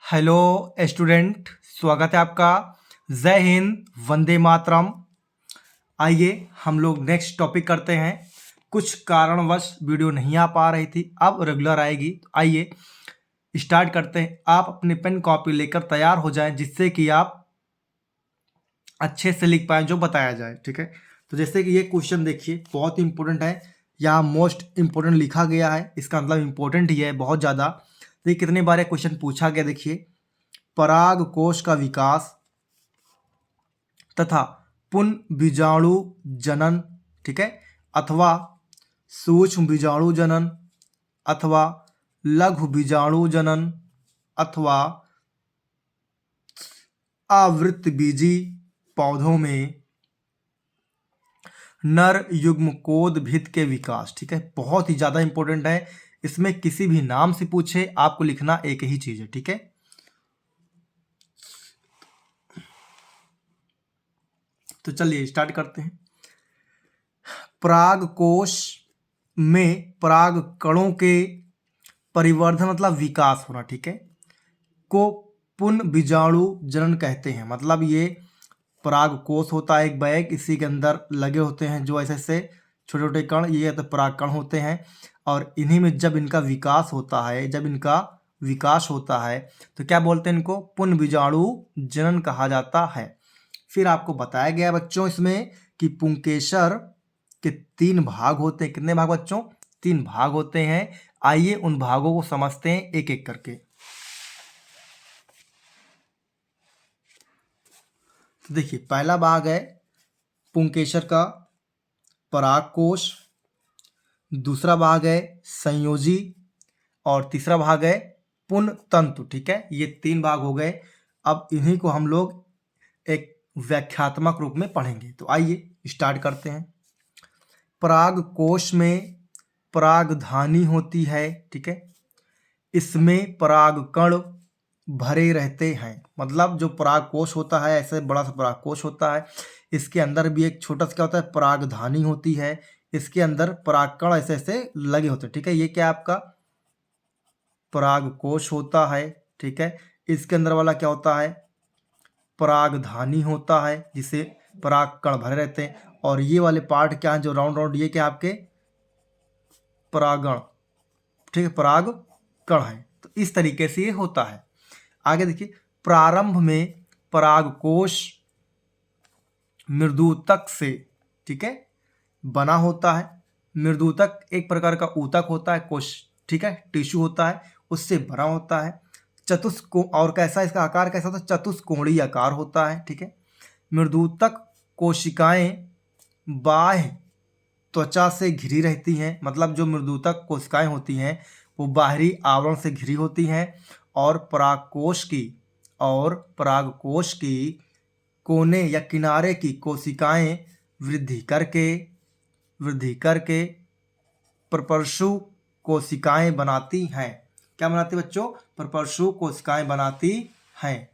Hello student, स्वागत है आपका। जय हिंद, वंदे मातरम। आइए हम लोग नेक्स्ट टॉपिक करते हैं। कुछ कारणवश वीडियो नहीं आ पा रही थी, अब रेगुलर आएगी। तो आइए स्टार्ट करते हैं। आप अपनी पेन कॉपी लेकर तैयार हो जाएं, जिससे कि आप अच्छे से लिख पाएँ जो बताया जाए। ठीक है, तो जैसे कि ये क्वेश्चन देखिए, बहुत इंपॉर्टेंट है। यहाँ मोस्ट इंपॉर्टेंट लिखा गया है, इसका मतलब इंपॉर्टेंट ही है बहुत ज़्यादा। तो ये कितने बार ये क्वेश्चन पूछा गया, देखिए। पराग कोश का विकास तथा पुन बीजाणु जनन, ठीक है, अथवा सूक्ष्म बीजाणु जनन, अथवा लघु बीजाणु जनन, अथवा आवृतबीजी पौधों में नर युग्मकोद भित्त के विकास। ठीक है, बहुत ही ज़्यादा इंपॉर्टेंट है। इसमें किसी भी नाम से पूछे, आपको लिखना एक ही चीज़ है। ठीक है, तो चलिए स्टार्ट करते हैं। पराग कोश में पराग कणों के परिवर्धन मतलब विकास होना, ठीक है, को पुन बीजाणु जनन कहते हैं। मतलब ये पराग कोश होता है एक बैग, इसी के अंदर लगे होते हैं जो ऐसे ऐसे छोटे छोटे कण, ये तो पराग कण होते हैं। और इन्हीं में जब इनका विकास होता है, तो क्या बोलते हैं इनको? पुन बीजाणु जनन कहा जाता है। फिर आपको बताया गया बच्चों इसमें कि पुंकेसर के 3 भाग होते हैं। कितने भाग बच्चों? 3 भाग होते हैं। आइए उन भागों को समझते हैं एक एक करके। तो देखिए, पहला भाग है पुंकेसर का परागकोश, दूसरा भाग है संयोजी, और तीसरा भाग है पुनतंतु। ठीक है, ये 3 भाग हो गए। अब इन्हीं को हम लोग एक व्याख्यात्मक रूप में पढ़ेंगे। तो आइए स्टार्ट करते हैं। पराग कोश में परागधानी होती है, ठीक है, इसमें पराग कण भरे रहते हैं। मतलब जो पराग कोश होता है, ऐसे बड़ा सा पराग कोश होता है, इसके अंदर भी एक छोटा सा क्या होता है, परागधानी होती है। इसके अंदर पराग कण ऐसे ऐसे लगे होते हैं। ठीक है, ये क्या आपका पराग कोश होता है। ठीक है, इसके अंदर वाला क्या होता है, परागधानी होता है, जिसे पराग कण भरे रहते हैं। और ये वाले पार्ट क्या है, जो राउंड राउंड, ये क्या आपके परागण, ठीक है, पराग कण है। तो इस तरीके से ये होता है। आगे देखिए, प्रारंभ में परागकोश मृदुतक से, ठीक है, बना होता है। मृदुतक एक प्रकार का ऊतक होता है, कोश, ठीक है, टिश्यू होता है, उससे बना होता है। और कैसा इसका आकार कैसा होता है? चतुष्कोणीय आकार होता है। ठीक है, मृदुतक कोशिकाएं बाह्य त्वचा से घिरी रहती हैं। मतलब जो मृदुतक कोशिकाएं होती हैं वो बाहरी आवरण से घिरी होती हैं। और परागकोश की कोने या किनारे की कोशिकाएं वृद्धि करके प्रपर्शु कोशिकाएं बनाती हैं। क्या बनाती बच्चों? प्रपर्शु कोशिकाएं बनाती हैं।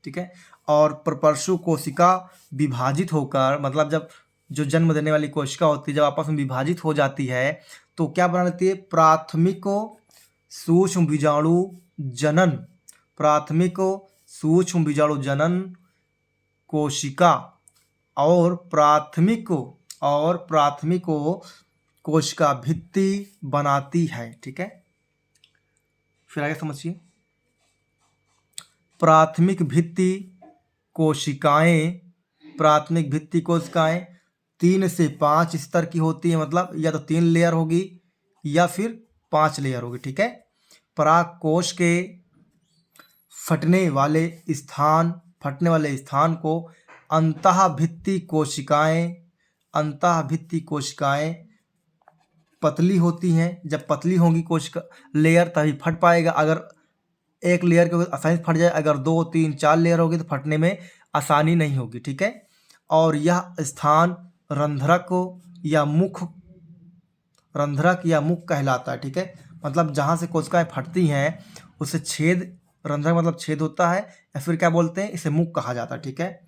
ठीक है, और प्रपर्शु कोशिका विभाजित होकर, मतलब जब जो जन्म देने वाली कोशिका होती है, जब आपस में विभाजित हो जाती है, तो क्या बना लेती है? प्राथमिक सूक्ष्म बीजाणु जनन कोशिका और प्राथमिक कोशिका भित्ति बनाती है। ठीक है, फिर आगे समझिए। प्राथमिक भित्ति कोशिकाएं 3 से 5 स्तर की होती है। मतलब या तो 3 लेयर होगी या फिर 5 लेयर होगी। ठीक है, पराग कोश के फटने वाले स्थान को अंतःभित्ति कोशिकाएं पतली होती हैं। जब पतली होंगी कोशिका लेयर, तभी फट पाएगा। अगर एक लेयर के आसानी से फट जाए, अगर 2, 3, 4 लेयर होगी तो फटने में आसानी नहीं होगी। ठीक है, और यह स्थान रंध्रक या मुख कहलाता है। ठीक है, मतलब जहाँ से कोशिकाएं फटती हैं उसे रंध्रक मतलब छेद होता है, या फिर क्या बोलते हैं, इसे मुख कहा जाता है। ठीक है,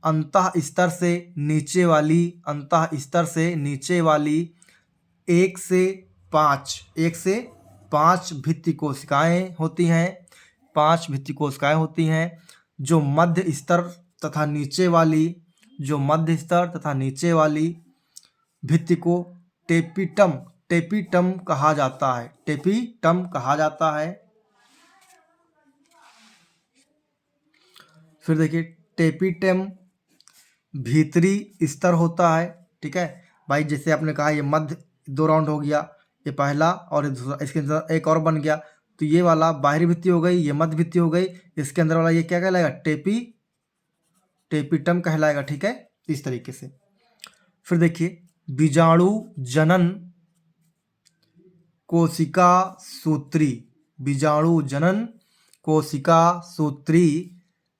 अंतः स्तर से नीचे वाली 1 से 5 भित्ति कोशिकाएं होती हैं, 5 भित्ति कोशिकाएं होती हैं जो मध्य स्तर तथा नीचे वाली, जो मध्य स्तर तथा नीचे वाली भित्ति को टेपिटम कहा जाता है, टेपिटम कहा जाता है। फिर देखिए टेपिटम भीतरी स्तर होता है, ठीक है भाई। जैसे आपने कहा ये मध्य 2 राउंड हो गया, ये पहला और दूसरा, इसके अंदर एक और बन गया, तो ये वाला बाहरी भित्ति हो गई, ये मध्य भित्ति हो गई, इसके अंदर वाला ये क्या कहलाएगा, टेपिटम कहलाएगा, ठीक है, इस तरीके से। फिर देखिए बीजाणु जनन कोशिका सूत्री, बीजाणु जनन कोशिका सूत्री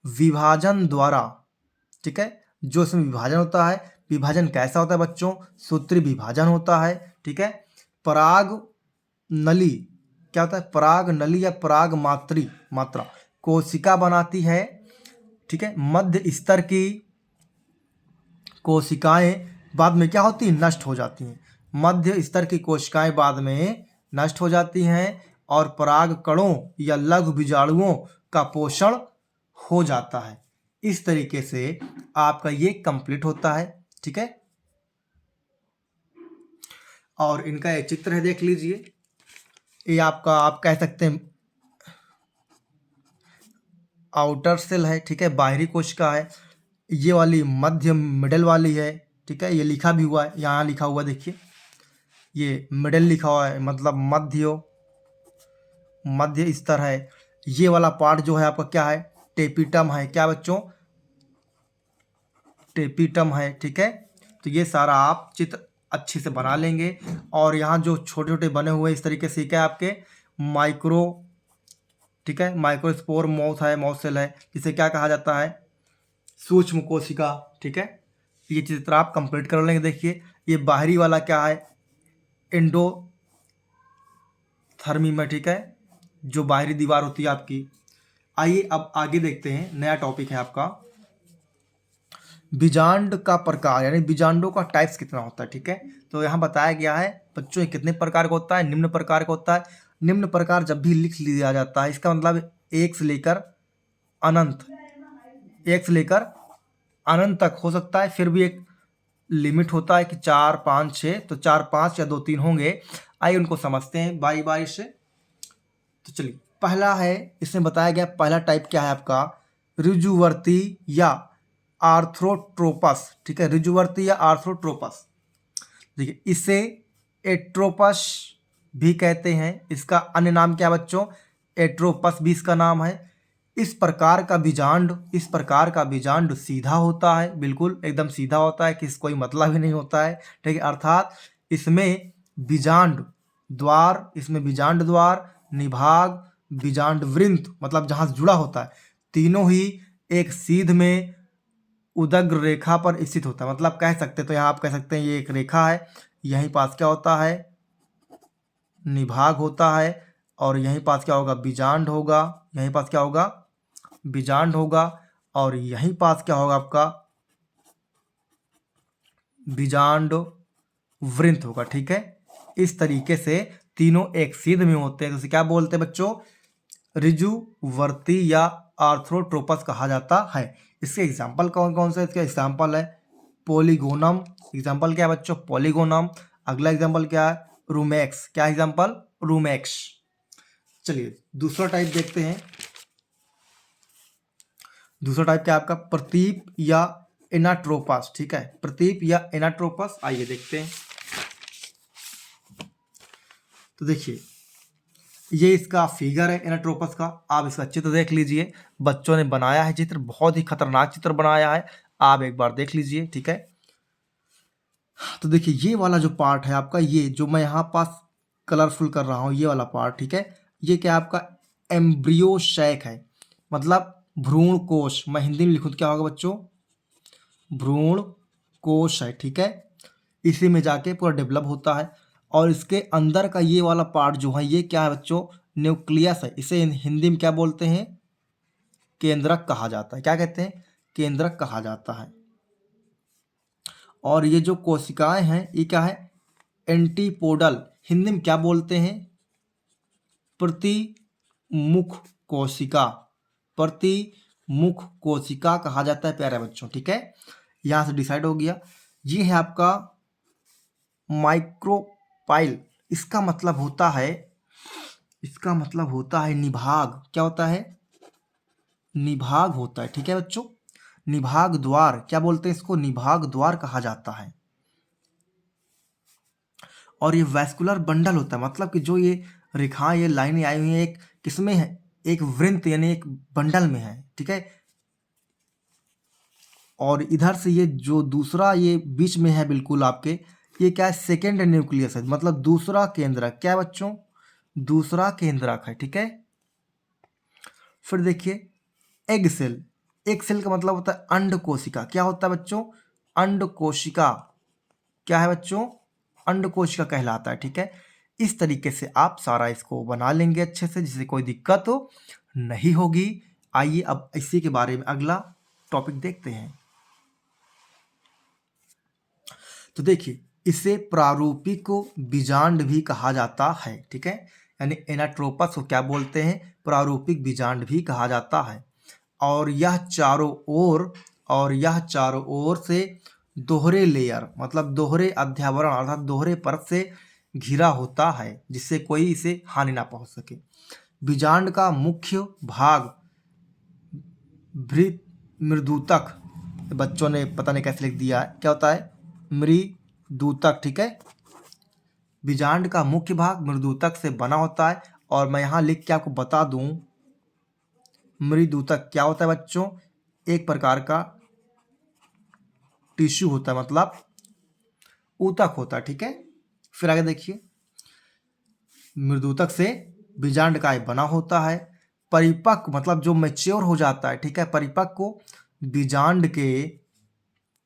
विभाजन द्वारा, ठीक है, जो इसमें विभाजन होता है, विभाजन कैसा होता है बच्चों, सूत्री विभाजन होता है, ठीक है। पराग नली क्या होता है, पराग नली या पराग मात्रा कोशिका बनाती है, ठीक है। मध्य स्तर की कोशिकाएं बाद में क्या होती हैं, नष्ट हो जाती हैं, मध्य स्तर की कोशिकाएं बाद में नष्ट हो जाती हैं और पराग कणों या लघु बीजाणुओं का पोषण हो जाता है। इस तरीके से आपका ये कंप्लीट होता है, ठीक है। और इनका एक चित्र है, देख लीजिए। ये आपका आप कह सकते हैं आउटर सेल है, ठीक है, बाहरी कोशिका है। ये वाली मध्य मिडल वाली है, ठीक है, ये लिखा भी हुआ है, यहाँ लिखा हुआ देखिए, ये मिडल लिखा हुआ है, मतलब मध्य स्तर है। ये वाला पार्ट जो है आपका क्या है, टेपिटम है, क्या बच्चों, टेपिटम है, ठीक है। तो ये सारा आप चित्र अच्छे से बना लेंगे। और यहाँ जो छोटे छोटे बने हुए इस तरीके से क्या है आपके माइक्रो, ठीक है, माइक्रोस्पोर माउथ है, माउथ सेल है, इसे क्या कहा जाता है, सूक्ष्म कोशिका, ठीक है। ये चित्र आप कंप्लीट कर लेंगे। देखिए ये बाहरी वाला क्या है, एंडोथर्मी, ठीक है, जो बाहरी दीवार होती है आपकी। आइए अब आगे देखते हैं, नया टॉपिक है आपका बीजांड का प्रकार, यानी बीजांडों का टाइप्स कितना होता है, ठीक है। तो यहाँ बताया गया है बच्चों कितने प्रकार का होता है, निम्न प्रकार का होता है। निम्न प्रकार जब भी लिख लिया जाता है, इसका मतलब एक से लेकर अनंत तक हो सकता है। फिर भी एक लिमिट होता है कि 4, 5, 6, तो 4, 5 या 2, 3 होंगे। आइए उनको समझते हैं बारी बारी से। तो चलिए पहला है, इसमें बताया गया पहला टाइप क्या है आपका, ऋजुवर्ती या आर्थ्रोट्रोपस, ठीक है, ऋजुवर्ती या आर्थ्रोट्रोपस। देखिए इसे एट्रोपस भी कहते हैं, इसका अन्य नाम क्या बच्चों, एट्रोपस भी इसका नाम है। इस प्रकार का बीजांड सीधा होता है, बिल्कुल एकदम सीधा होता है, किसी कोई मतलब ही नहीं होता है, ठीक है। अर्थात इसमें बीजांड द्वार, निभाग, बीजांड वृंत, मतलब जहाँ से जुड़ा होता है, तीनों ही एक सीध में उदग्र रेखा पर स्थित होता है। मतलब कह सकते हैं, तो यहाँ आप कह सकते हैं ये एक रेखा है, यहीं पास क्या होता है, निभाग होता है, और यहीं पास क्या होगा, बीजांड होगा, यहीं पास क्या होगा, बीजांड होगा, और यहीं पास क्या होगा आपका, बीजांड वृंत होगा, ठीक है। इस तरीके से तीनों एक सीध में होते हैं, तो इसे क्या बोलते हैं बच्चों, ऋजुवर्ती या आर्थ्रोट्रोपस कहा जाता है। इसके एग्जाम्पल कौन कौन से, इसके एग्जाम्पल है पोलीगोनम, एग्जाम्पल क्या है बच्चों, पोलीगोनम। अगला एग्जाम्पल क्या है, रूमेक्स, क्या एग्जाम्पल, रूमेक्स। चलिए दूसरा टाइप देखते हैं। दूसरा टाइप क्या है आपका, प्रतीप या एनाट्रोपस, ठीक है, प्रतीप या एनाट्रोपस। आइए देखते हैं। तो देखिए ये इसका फिगर है एनाट्रोपस का, आप इसका चित्र देख लीजिए। बच्चों ने बनाया है चित्र, बहुत ही खतरनाक चित्र बनाया है, आप एक बार देख लीजिए, ठीक है। तो देखिए ये वाला जो पार्ट है आपका, ये जो मैं यहाँ पास कलरफुल कर रहा हूँ, ये वाला पार्ट, ठीक है, ये क्या आपका एम्ब्रियो शैक है, मतलब भ्रूण कोश। मैं हिंदी में लिखूँ तो क्या होगा बच्चों, भ्रूण कोश है, ठीक है। इसी में जाके पूरा डेवलप होता है। और इसके अंदर का ये वाला पार्ट जो है, ये क्या है बच्चों, न्यूक्लियस है। इसे हिंदी में क्या बोलते हैं, केंद्रक कहा जाता है। क्या कहते हैं, केंद्रक कहा जाता है। और ये जो कोशिकाएं हैं, ये क्या है, एंटीपोडल, हिंदी में क्या बोलते हैं, प्रतिमुख कोशिका, प्रतिमुख कोशिका कहा जाता है प्यारे बच्चों। ठीक है, यहां से डिसाइड हो गया। ये है आपका माइक्रोपाइल। इसका मतलब होता है, इसका मतलब होता है निभाग। क्या होता है? निभाग होता है। ठीक है बच्चों, निभाग द्वार क्या बोलते हैं इसको? निभाग द्वार कहा जाता है। और ये वैस्कुलर बंडल होता है, मतलब कि जो ये रेखाएं, ये लाइनें आई हुई हैं, एक किसमें है? एक वृंत यानी एक बंडल में है। ठीक है, और इधर से ये जो दूसरा ये बीच में है बिल्कुल आपके, ये क्या है? सेकेंड न्यूक्लियस है, मतलब दूसरा केंद्रक। क्या है बच्चों? दूसरा केंद्रक है। ठीक है, फिर देखिए एग सेल। एग सेल का मतलब होता है अंड कोशिका। क्या होता है बच्चों? अंड कोशिका। क्या है बच्चों? अंड कोशिका कहलाता है। ठीक है, इस तरीके से आप सारा इसको बना लेंगे अच्छे से, जिससे कोई दिक्कत हो नहीं होगी। आइए अब इसी के बारे में अगला टॉपिक देखते हैं। तो देखिए, इसे प्रारूपिक बीजांड भी कहा जाता है। ठीक है, यानी एनाट्रोपस को क्या बोलते हैं? प्रारूपिक बीजांड भी कहा जाता है। और यह चारों ओर से दोहरे लेयर, मतलब दोहरे अध्यावरण अर्थात दोहरे परत से घिरा होता है, जिससे कोई इसे हानि ना पहुंच सके। बीजांड का मुख्य भाग मृदुतक, बच्चों ने पता नहीं कैसे लिख दिया है, क्या होता है? मृदुतक। ठीक है, बीजांड का मुख्य भाग मृदुतक से बना होता है। और मैं यहाँ लिख के आपको बता दूं, मृदुतक क्या होता है बच्चों? एक प्रकार का टिश्यू होता है, मतलब ऊतक होता है। ठीक है, फिर आगे देखिए, मृदुतक से बीजांड काय बना होता है। परिपक्व मतलब जो मैच्योर हो जाता है। ठीक है, परिपक्व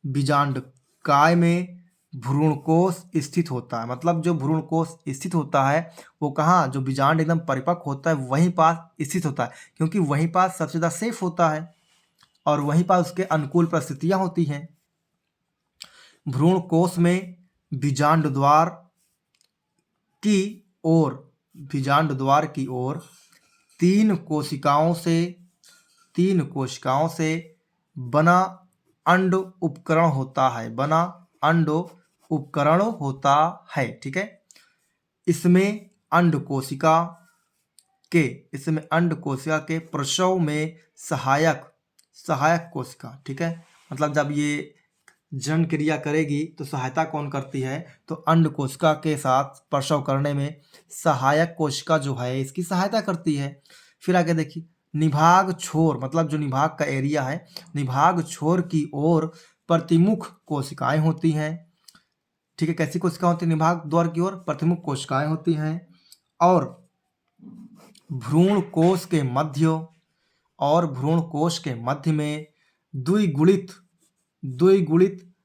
बीजांड काय में भ्रूणकोश स्थित होता है। मतलब जो भ्रूणकोश स्थित होता है वो कहाँ? जो बीजांड एकदम परिपक्व होता है वहीं पास स्थित होता है, क्योंकि वहीं पास सबसे ज़्यादा सेफ होता है और वहीं पास उसके अनुकूल परिस्थितियां होती हैं। भ्रूणकोश में बीजांड द्वार की ओर तीन कोशिकाओं से बना अंड उपकरण होता है। ठीक है, इसमें अंड कोशिका के प्रसव में सहायक कोशिका। ठीक है, मतलब जब ये जनन क्रिया करेगी तो सहायता कौन करती है? तो अंड कोशिका के साथ प्रसव करने में सहायक कोशिका जो है इसकी सहायता करती है। फिर आगे देखिए, निभाग छोर मतलब जो निभाग का एरिया है, निभाग छोर की ओर प्रतिमुख कोशिकाएं होती हैं। ठीक है, कैसी कोशिकाएं होती हैं? निभाग द्वार की ओर प्रतिमुख कोशिकाएं होती हैं। और भ्रूण कोश के मध्य में द्विगुणित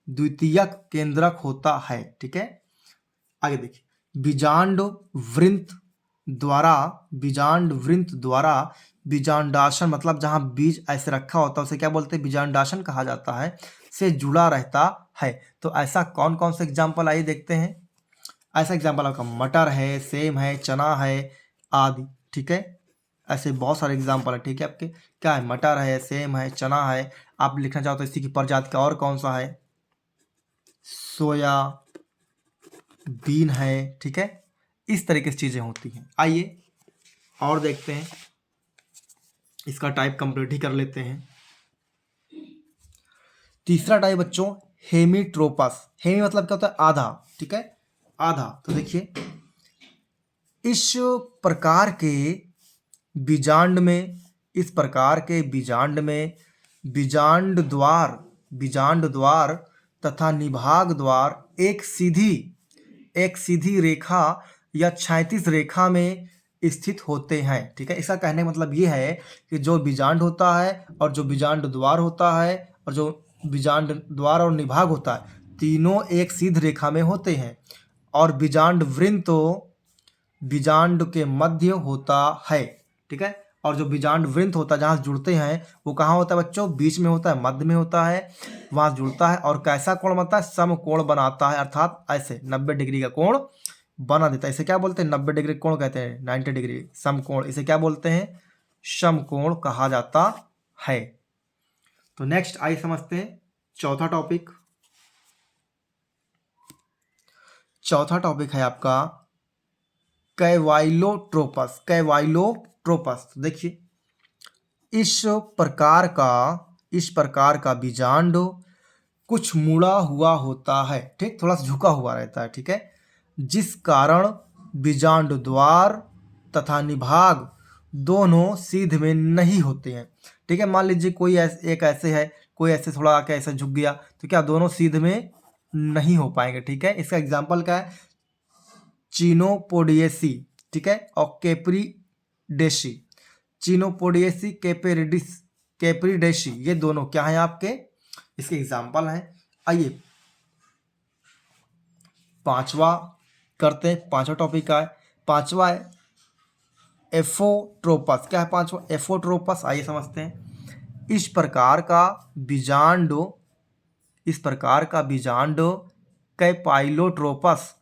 द्वितीयक केंद्रक होता है। ठीक है, आगे देखिए, बीजांड वृंत द्वारा बीजांडासन, मतलब जहां बीज ऐसे रखा होता है उसे क्या बोलते हैं? बीजांडासन कहा जाता है, से जुड़ा रहता है। तो ऐसा कौन कौन से एग्जाम्पल आइए देखते हैं। ऐसा एग्जाम्पल आपका मटर है, सेम है, चना है आदि। ठीक है, ऐसे बहुत सारे एग्जाम्पल है। ठीक है, आपके क्या है? मटर है, सेम है, चना है। आप लिखना चाहो तो इसी की प्रजाति का और कौन सा है? सोया बीन है। ठीक है, इस तरीके से चीजें होती हैं। आइए और देखते हैं, इसका टाइप कंप्लीट ही कर लेते हैं। तीसरा टाइप बच्चों हेमीट्रोपस। हेमी मतलब क्या होता है? आधा। ठीक है, आधा। तो देखिए, इस प्रकार के बीजांड में बीजांड द्वार तथा निभाग द्वार एक सीधी रेखा या क्षैतिज रेखा में स्थित होते हैं। ठीक है, इसका कहने का मतलब ये है कि जो बीजांड होता है और जो बीजांड द्वार होता है और जो बीजांड द्वार और निभाग होता है, तीनों एक सीधी रेखा में होते हैं। और बीजांड वृंत बीजांड के मध्य होता है। ठीक है, और जो बीजांड वृंत होता है जहाँ जुड़ते हैं वो कहाँ होता है बच्चों? बीच में होता है, मध्य में होता है, वहाँ जुड़ता है। और कैसा कोण बनता है? समकोण बनाता है, अर्थात ऐसे 90 डिग्री का कोण बना देता है। इसे क्या बोलते हैं? 90 डिग्री कोण कहते हैं, 90 डिग्री समकोण, इसे क्या बोलते हैं? समकोण कहा जाता है। तो नेक्स्ट आइए समझते हैं चौथा टॉपिक। चौथा टॉपिक है आपका कैवाइलोट्रोपस। कैवाइलोट्रोपस, तो देखिए इस प्रकार का बीजांड कुछ मुड़ा हुआ होता है, ठीक, थोड़ा सा झुका हुआ रहता है, ठीक है, जिस कारण बीजांड द्वार तथा निभाग दोनों सीध में नहीं होते हैं, ठीक है। मान लीजिए कोई एक ऐसे है, कोई ऐसे थोड़ा आके ऐसे झुक गया, तो क्या दोनों सीध में नहीं हो पाएंगे, ठीक है। इसका एग्जाम्पल क्या है? चिनोपोडियेसी, ठीक है, और कैप्रिडेसी। चिनोपोडियेसी, कैप्रिडेसी, ये दोनों क्या है आपके? इसके एग्जाम्पल हैं। आइए पांचवा करते हैं। पांचवा टॉपिक का है, पांचवा है एफोट्रोपस। क्या है पांचवा? एफोट्रोपस। आइए समझते हैं। इस प्रकार का बीजांड कैपाइलोट्रोपस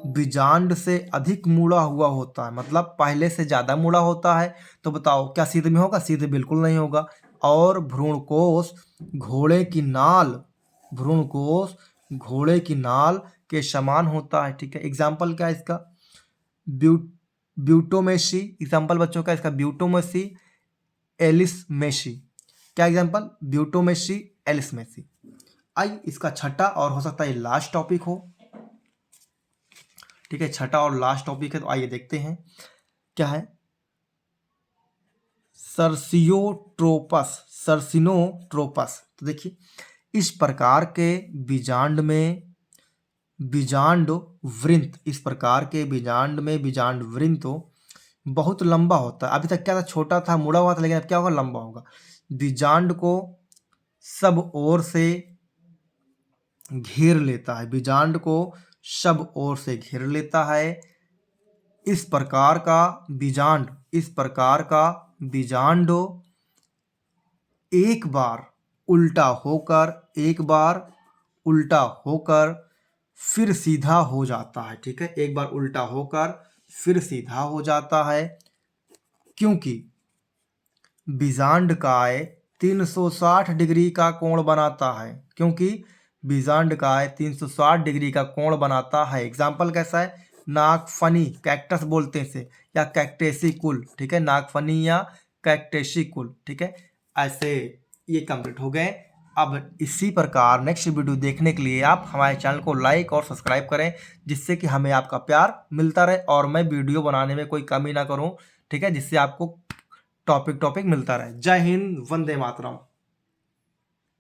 बीजांड से अधिक मुड़ा हुआ होता है, मतलब पहले से ज्यादा मुड़ा होता है। तो बताओ क्या सीधे में होगा? सीधे बिल्कुल नहीं होगा। और भ्रूणकोश घोड़े की नाल के समान होता है, ठीक है। एग्जाम्पल क्या है इसका? ब्यूटोमेसी। एग्जाम्पल बच्चों का इसका ब्यूटोमेसी, एलिसमेसी। क्या एग्जाम्पल? ब्यूटोमेसी, एलिसमेसी। आइए इसका छठा और हो सकता है लास्ट टॉपिक हो, ठीक है, छठा और लास्ट टॉपिक है। तो आइए देखते हैं क्या है। सर्सिनोट्रोपस। तो देखिए इस प्रकार के बीजांड वृंत बहुत लंबा होता है। अभी तक क्या था? छोटा था, मुड़ा हुआ था, लेकिन अब क्या होगा? लंबा होगा। बीजांड को सब ओर से घेर लेता है। इस प्रकार का बीजांड एक बार उल्टा होकर फिर सीधा हो जाता है, ठीक है। एक बार उल्टा होकर फिर सीधा हो जाता है, क्योंकि बीजांड काय 360 डिग्री का कोण बनाता है। एग्जाम्पल कैसा है? नागफनी, कैक्टस बोलते हैं इसे, या कैक्टेसिकुल, ठीक है, नागफनी या कैक्टेसिकुल, ठीक है। ऐसे ये कंप्लीट हो गए। अब इसी प्रकार नेक्स्ट वीडियो देखने के लिए आप हमारे चैनल को लाइक और सब्सक्राइब करें, जिससे कि हमें आपका प्यार मिलता रहे और मैं वीडियो बनाने में कोई कमी ना करूं, ठीक है, जिससे आपको टॉपिक मिलता रहे। जय हिंद, वंदे मातरम।